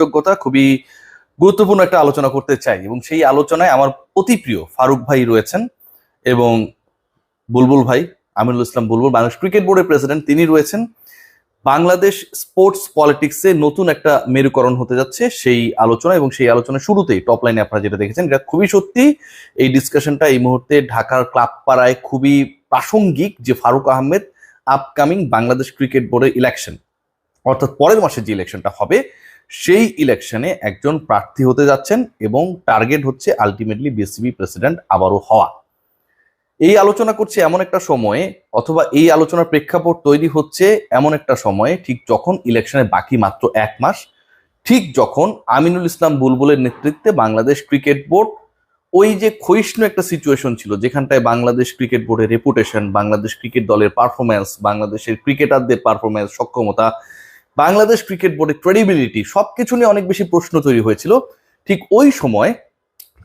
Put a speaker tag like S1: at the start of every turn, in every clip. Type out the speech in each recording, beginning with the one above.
S1: যোগ্যতা খুবই গুরুত্বপূর্ণ একটা আলোচনা করতে চাই এবং সেই আলোচনায় আমার অতি প্রিয় ফারুক ভাই রয়েছেন এবং বুলবুল ভাই, আমিনুল ইসলাম বুলবুল, বাংলাদেশ ক্রিকেট বোর্ডের প্রেসিডেন্ট, তিনি রয়েছেন। বাংলাদেশ স্পোর্টস পলিটিক্সে নতুন একটা মেরুকরণ হতে যাচ্ছে সেই আলোচনা, এবং সেই আলোচনার শুরুতেই টপ লাইনে আপনারা যেটা দেখেছেন এটা খুবই সত্যি। এই ডিসকাশনটা এই মুহূর্তে ঢাকার ক্লাব পাড়ায় খুবই প্রাসঙ্গিক, যে ফারুক আহমেদ আপকামিং বাংলাদেশ ক্রিকেট বোর্ডের ইলেকশন, অর্থাৎ পরের মাসে যে ইলেকশনটা হবে সেই ইলেকশনে একজন প্রার্থী হতে যাচ্ছেন এবং টার্গেট হচ্ছে আলটিমেটলি বিসিবি প্রেসিডেন্ট আবারও হওয়া। এই আলোচনা করছে এমন একটা সময়ে, অথবা এই আলোচনার প্রেক্ষাপট তৈরি হচ্ছে এমন একটা সময়ে, ঠিক যখন ইলেকশনের বাকি মাত্র 1 মাস, ঠিক যখন আমিনুল ইসলাম বুলবুলের নেতৃত্বে বাংলাদেশ ক্রিকেট বোর্ড ওই যে ক্ষয়িষ্ণু একটা সিচুয়েশন ছিল, যেখানটায় বাংলাদেশ ক্রিকেট বোর্ডের রেপুটেশন, বাংলাদেশ ক্রিকেট দলের পারফরমেন্স, বাংলাদেশের ক্রিকেটারদের পারফরমেন্স, সক্ষমতা, বাংলাদেশ ক্রিকেট বোর্ডের ক্রেডিবিলিটি, সবকিছু নিয়ে অনেক বেশি প্রশ্ন তৈরি হয়েছিল। ঠিক ওই সময়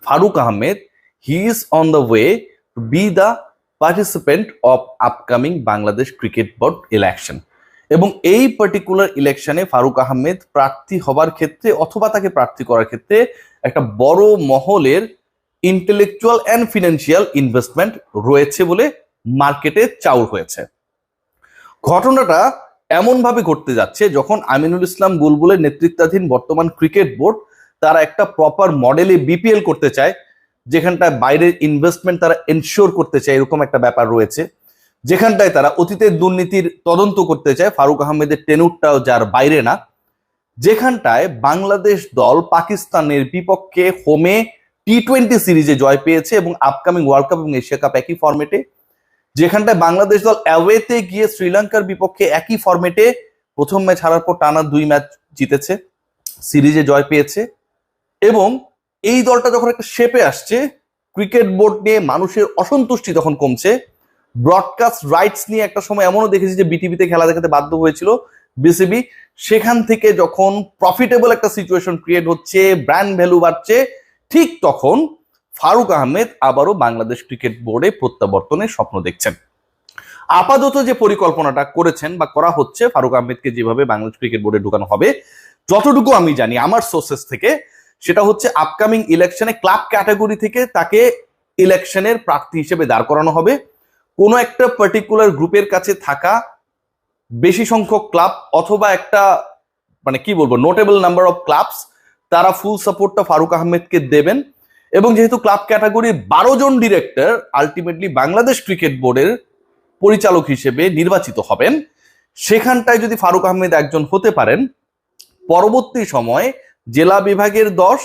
S1: Faruk Ahmed, he is on the way to be the participant of upcoming Bangladesh cricket board election. এবং এই পার্টিকুলার ইলেকশনে ফারুক আহমেদ প্রার্থী হবার ক্ষেত্রে অথবা তাকে প্রার্থী করার ক্ষেত্রে একটা বড় মহলের ইন্টেলেকচুয়াল অ্যান্ড ফিনান্সিয়াল ইনভেস্টমেন্ট রয়েছে বলে মার্কেটে চাউর হয়েছে। ঘটনাটা এমন ভাবে ঘটতে যাচ্ছে যখন আমিনুল ইসলাম বুলবুলের নেতৃত্বাধীন বর্তমান ক্রিকেট বোর্ড তারা একটা প্রপার মডেলে বিপিএল করতে চায়, যেখানটায় বাইরের ইনভেস্টমেন্ট তারা এনশিওর করতে চায়, এরকম একটা ব্যাপার রয়েছে। যেখানটায় তারা অতীতের দুর্নীতির তদন্ত করতে চায়, ফারুক আহমেদের টেনুরটাও যার বাইরে না। যেখানটায় বাংলাদেশ দল পাকিস্তানের বিপক্ষে হোমে টি-20 সিরিজে জয় পেয়েছে এবং আপকামিং ওয়ার্ল্ড কাপ এবং এশিয়া কাপ একই ফরম্যাটে। যেখানটায় বাংলাদেশ দল অ্যাওয়েতে গিয়ে শ্রীলঙ্কার বিপক্ষে একই ফরম্যাটে প্রথম ম্যাচ হারার পর টানা 2 ম্যাচ জিতেছে, সিরিজে জয় পেয়েছে। এবং এই দলটা যখন একটা শেপে আসছে, ক্রিকেট বোর্ড নিয়ে মানুষের অসন্তুষ্টি তখন কমছে, ব্রডকাস্ট রাইটস নিয়ে একটা সময় এমনও দেখেছি যে বিটিভিতে খেলা দেখাতে বাধ্য হয়েছিল বিসিবি। সেখান থেকে যখন প্রফিটেবল একটা সিচুয়েশন ক্রিয়েট হচ্ছে, ব্র্যান্ড ভ্যালু বাড়ছে, ঠিক তখন ফারুক আহমেদ আবারও বাংলাদেশ ক্রিকেট বোর্ডে প্রত্যাবর্তনের স্বপ্ন দেখছেন। আপাতত যে পরিকল্পনাটা করেছেন বা করা হচ্ছে, ফারুক আহমেদকে যেভাবে বাংলাদেশ ক্রিকেট বোর্ডে ঢুকানো হবে, যতটুকু আমি জানি আমার সোর্সেস থেকে, সেটা হচ্ছে আপকামিং ইলেকশনে ক্লাব ক্যাটাগরি থেকে তাকে ইলেকশনের প্রার্থী হিসেবে দাঁড় করানো হবে। কোনো একটা পার্টিকুলার গ্রুপের কাছে থাকা বেশি সংখ্যক ক্লাব অথবা একটা কি বলবো নোটেবল নাম্বার অফ ক্লাবস, তারা ফুল সাপোর্টটা ফারুক আহমেদকে দেবেন। এবং যেহেতু ক্লাব ক্যাটাগরির 12 জন ডিরেক্টর আলটিমেটলি বাংলাদেশ ক্রিকেট বোর্ডের পরিচালক হিসেবে নির্বাচিত হবেন, সেখানটায় যদি ফারুক আহমেদ একজন হতে পারেন, পরবর্তী সময়ে জেলা বিভাগের 10,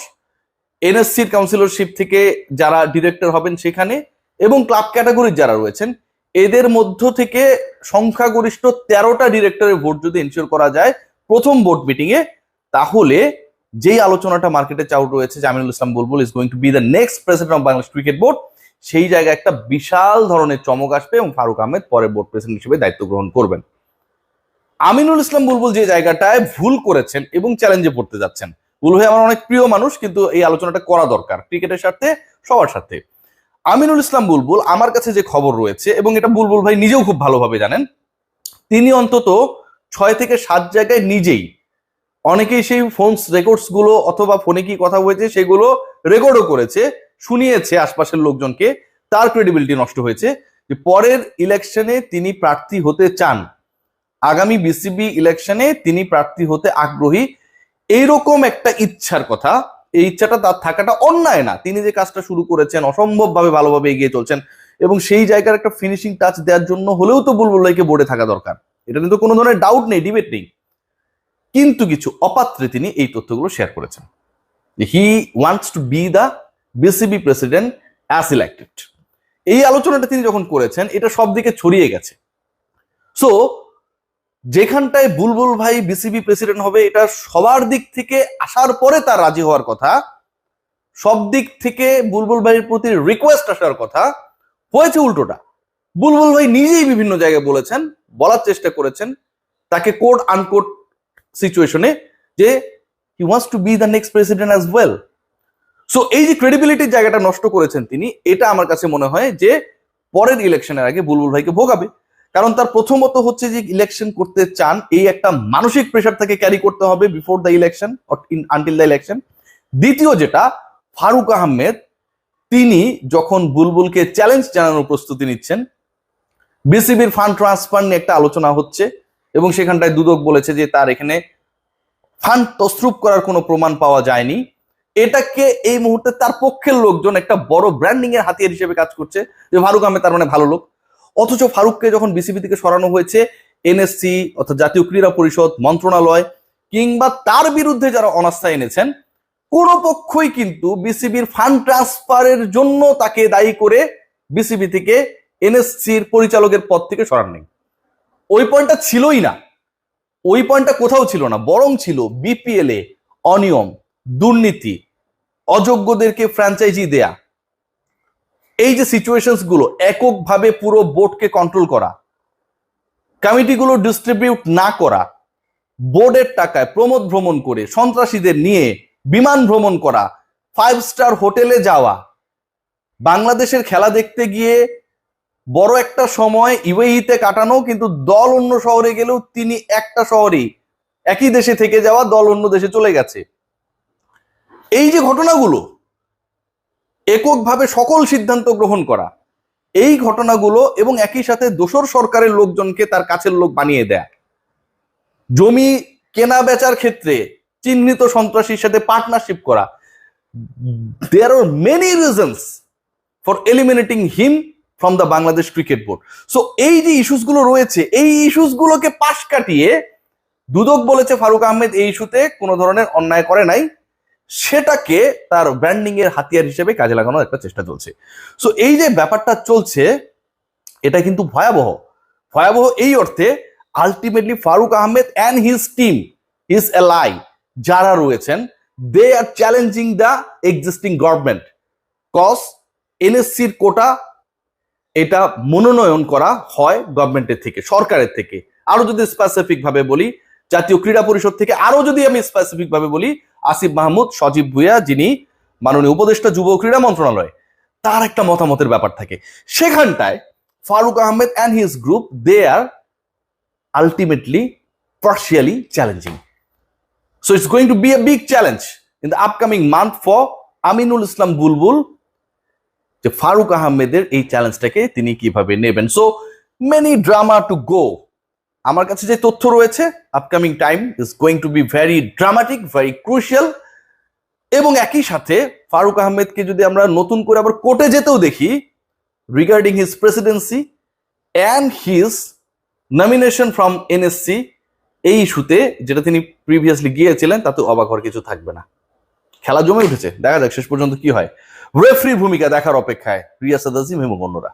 S1: এনএসসির কাউন্সিলরশিপ থেকে যারা ডিরেক্টর হবেন সেখানে, এবং ক্লাব ক্যাটাগরির যারা রয়েছেন, এদের মধ্য থেকে সংখ্যাগরিষ্ঠ 13টা ডিরেক্টরের ভোট যদি এনশিওর করা যায় প্রথম বোর্ড মিটিং এ, তাহলে যেই আলোচনাটা মার্কেটে চাউর রয়েছে যে Aminul Islam Bulbul is going to be the next president of Bangladesh cricket board, সেই জায়গায় একটা বিশাল ধরনের চমক আসবে এবং ফারুক আহমেদ পরে বোর্ড প্রেসিডেন্ট হিসেবে দায়িত্ব গ্রহণ করবেন। আমিনুল ইসলাম বুলবুল যে জায়গাটায় ভুল করেছেন এবং চ্যালেঞ্জে পড়তে যাচ্ছেন, বুলবুল ভাই আমার অনেক প্রিয় মানুষ, কিন্তু এই আলোচনাটা করা দরকার ক্রিকেটের স্বার্থে, সবার সাথে। আমিনুল ইসলাম বুলবুল, আমার কাছে যে খবর রয়েছে, এবং এটা বুলবুল ভাই নিজেও খুব ভালোভাবে জানেন, তিনি অন্তত 6 থেকে 7 জায়গায় নিজেই, অনেকেই সেই ফোনস রেকর্ডস গুলো অথবা ফোনে কি কথা হয়েছে সেগুলো রেকর্ডও করেছে, শুনিয়েছে আশপাশের লোকজনকে, তার ক্রেডিবিলিটি নষ্ট হয়েছে, যে পরের ইলেকশনে তিনি প্রার্থী হতে চান, আগামী বিসিবি ইলেকশনে তিনি প্রার্থী হতে আগ্রহী, এইরকম একটা ইচ্ছার কথা। এই ইচ্ছাটা তার থাকাটা অন্যায় না, তিনি যে কাজটা শুরু করেছেন অসম্ভবভাবে ভালোভাবে এগিয়ে চলছেন, এবং সেই জায়গার একটা ফিনিশিং টাচ দেওয়ার জন্য হলেও তো বুলবুল ভাইকে বোর্ডে থাকা দরকার, এটা কিন্তু কোনো ধরনের ডাউট নেই, ডিবেট নেই। কিন্তু কিছু অপাত্রে তিনি এই তথ্যগুলো শেয়ার করেছেন, he wants to be the BCB president as elected. এই আলোচনাটা তিনি যখন করেছেন, এটা সব দিকে ছড়িয়ে গেছে। সো যেখানটায় বুলবুল ভাই বিসিবি প্রেসিডেন্ট হবে, এটা সবার দিক থেকে আসার পরে তার রাজি হওয়ার কথা, সব দিক থেকে বুলবুল ভাইয়ের প্রতি রিকোয়েস্ট আসার কথা, হয়েছে উল্টোটা। বুলবুল ভাই নিজেই বিভিন্ন জায়গায় বলেছেন, বলার চেষ্টা করেছেন, তাকে কোড আনকোড সিচুয়েশনে, যে he wants to be the next president as well. So এই যে ক্রেডিবিলিটির জায়গাটা নষ্ট করেছেন তিনি, এটা আমার কাছে মনে হয় যে পরের ইলেকশনের আগে বুলবুল ভাইকে ভোগাবে। কারণ তার প্রথমত হচ্ছে যে ইলেকশন করতে চান, এই একটা মানসিক প্রেশার তাকে ক্যারি করতে হবে before the election until the election. দ্বিতীয় যেটা, ফারুক আহমেদ তিনি যখন বুলবুলকে চ্যালেঞ্জ জানানোর প্রস্তুতি নিচ্ছেন, বিসিবির ফান্ড ট্রান্সফার নিয়ে একটা আলোচনা হচ্ছে এবং সেখানটায় দুদক বলেছে যে তার এখানে ফান্ড তসরুপ করার কোনো প্রমাণ পাওয়া যায়নি। এটাকে এই মুহূর্তে তার পক্ষের লোকজন একটা বড় ব্র্যান্ডিং এর হাতিয়ার হিসেবে কাজ করছে যে ফারুক আহমেদ তার মানে ভালো লোক। অথচ ফারুককে যখন বিসিবি থেকে সরানো হয়েছে, এনএসসি অর্থাৎ জাতীয় ক্রীড়া পরিষদ, মন্ত্রণালয় কিংবা তার বিরুদ্ধে যারা অনাস্থা এনেছেন, কোনো পক্ষই কিন্তু বিসিবির ফান্ড ট্রান্সফারের জন্য তাকে দায়ী করে বিসিবি থেকে এনএসসির পরিচালকের পদ থেকে সরান নেই। ওই পয়েন্টটা ছিলই না, ওই পয়েন্টটা কোথাও ছিল না, বরং ছিল বিপিএল এ অনিয়ম, দুর্নীতি, অযোগ্যদেরকে ফ্র্যাঞ্চাইজি দেয়া, এই যে সিচুয়েশনস গুলো, এককভাবে পুরো বোর্ডকে কন্ট্রোল করা, কমিটিগুলো ডিস্ট্রিবিউট না করা, বোর্ডের টাকায় প্রমোদ ভ্রমণ করে সন্ত্রাসীদের নিয়ে বিমান ভ্রমণ করা, 5 স্টার হোটেলে যাওয়া, বাংলাদেশের খেলা দেখতে গিয়ে বড় একটা সময় ইউএইতে কাটানো, কিন্তু দল অন্য শহরে গেলেও তিনি একটা শহরেই একই দেশে থেকে যাওয়া, দল অন্য দেশে চলে গেছে। এই যে ঘটনাগুলো, এককভাবে সকল সিদ্ধান্ত গ্রহণ করা, এই ঘটনাগুলো এবং একই সাথে দোসর সরকারের লোকজনকে তার কাছের লোক বানিয়ে দেয়া, জমি কেনা বেচার ক্ষেত্রে চিহ্নিত সন্ত্রাসীর সাথে পার্টনারশিপ করা, there are many reasons for eliminating him from the Bangladesh cricket board. So এই যে ইস্যুস গুলো রয়েছে, এই ইস্যুস গুলোকে পাশ কাটিয়ে দুদক বলেছে ফারুক আহমেদ এই ইস্যুতে কোনো ধরনের অন্যায় করে নাই, সেটাকে তার ব্র্যান্ডিং এর হাতিয়ার হিসেবে কাজে লাগানোর একটা চেষ্টা চলছে। সো এই যে ব্যাপারটা চলছে, এটা কিন্তু ভয়াবহ। ভয়াবহ এই অর্থে, ultimately Faruk Ahmed and his team, his ally যারা রয়েছেন, they are challenging the existing government, cause এনএসসির কোটা এটা মনোনয়ন করা হয় গভর্নমেন্টের থেকে, সরকারের থেকে। আরো যদি স্পেসিফিক ভাবে বলি, জাতীয় ক্রীড়া পরিষদ থেকে। আরো যদি আমি স্পেসিফিক ভাবে বলি, আসিফ মাহমুদ, সজীব ভুইয়া যিনি মাননীয় উপদেষ্টা যুব ক্রীড়া মন্ত্রণালয়, তার একটা মতামতের ব্যাপার থাকে। সেখানটায় Faruk Ahmed and his group, they are ultimately partially challenging. So it's going to be a big challenge in the upcoming month for Aminul Islam Bulbul, যে ফারুক আহমেদের এই চ্যালেঞ্জটাকে তিনি কিভাবে নেবেন। So many drama to go. আমার কাছে যে তথ্য রয়েছে, upcoming time is going to be very dramatic, very crucial. এবং একই সাথে ফারুক আহমেদকে যদি আমরা নতুন করে আবার কোর্টে যেতেও দেখি regarding his Presidency and his nomination from NSC, এই ইস্যুতে যেটা তিনি প্রিভিয়াসলি গিয়েছিলেন, তাতে অবাক হওয়ার কিছু থাকবে না। খেলা জমে উঠেছে, দেখা যাক শেষ পর্যন্ত কি হয়। রেফারির ভূমিকা দেখার অপেক্ষায় রিয়াসাদ আজিম এবং অন্যরা।